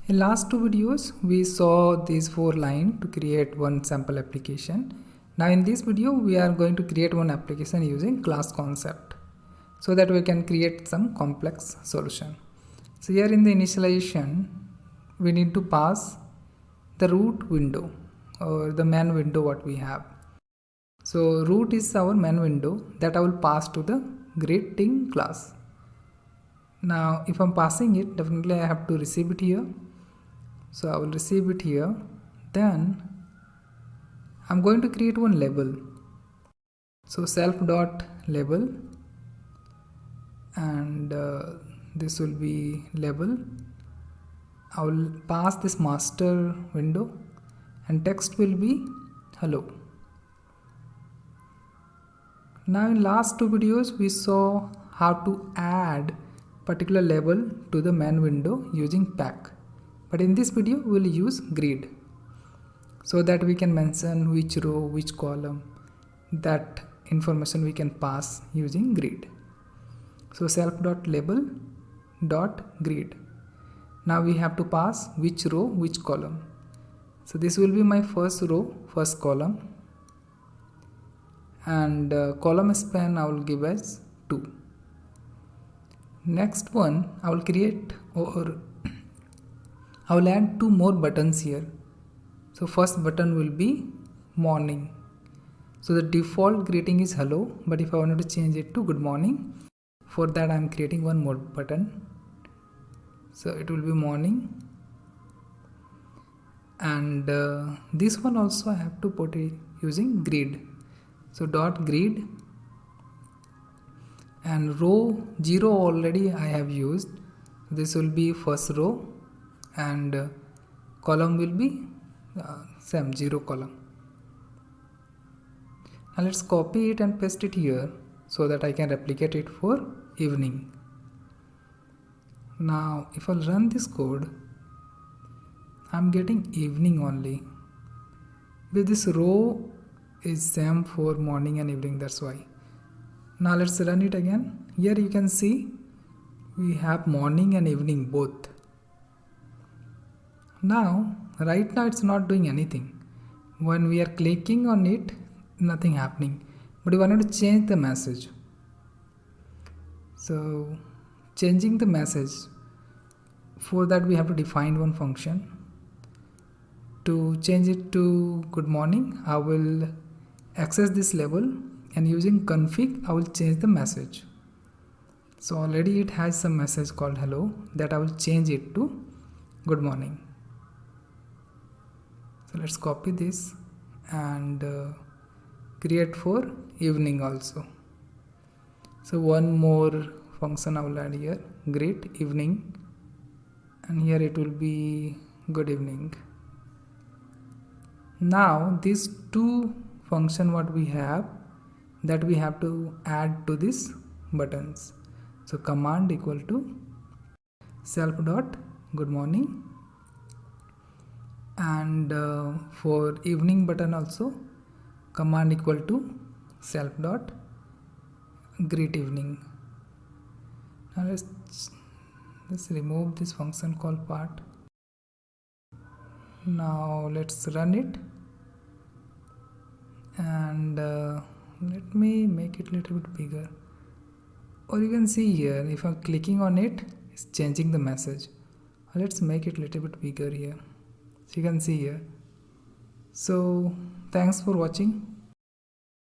In last two videos, we saw these 4 lines to create one sample application. Now in this video, we are going to create one application using class concept so that we can create some complex solution. So here in the initialization, we need to pass the root window or the main window what we have. So root is our main window that I will pass to the greeting class. Now if I'm passing it, definitely I have to receive it here. So I will receive it here. Then I'm going to create one label. So self.label, and this will be label. I will pass this master window and text will be hello. Now in last two videos we saw how to add particular label to the main window using pack. But in this video we will use grid so that we can mention which row, which column, that information we can pass using grid. So self.label.grid. Now we have to pass which row, which column. So this will be my first row, first column, and column span I will give as 2. Next one I will create, or I will add 2 more buttons here. So first button will be morning. So the default greeting is hello, but if I wanted to change it to good morning, for that I am creating one more button. So it will be morning, and this one also I have to put it using grid. So dot grid, and row 0 already I have used. This will be first row, and column will be same 0 column. Now let's copy it and paste it here so that I can replicate it for evening. Now if I run this code, I'm getting evening only, but this row is same for morning and evening, that's why. Now let's run it again. Here you can see we have morning and evening both. Now right now it's not doing anything. When we are clicking on it, nothing happening, but we wanted to change the message. So changing the message, for that we have to define one function. To change it to good morning, I will access this label, and using config I will change the message. So already it has some message called hello, that I will change it to good morning. So let's copy this and create for evening also. So one more function I will add here, greet evening, and here it will be good evening. Now these 2 function what we have, that we have to add to these buttons. So command equal to self dot good morning, and for evening button also command equal to self dot greet evening. Now let's remove this function call part. Now let's run it, and let me make it a little bit bigger. Or you can see here, if I'm clicking on it, it's changing the message. Let's make it a little bit bigger here, so you can see here. So thanks for watching.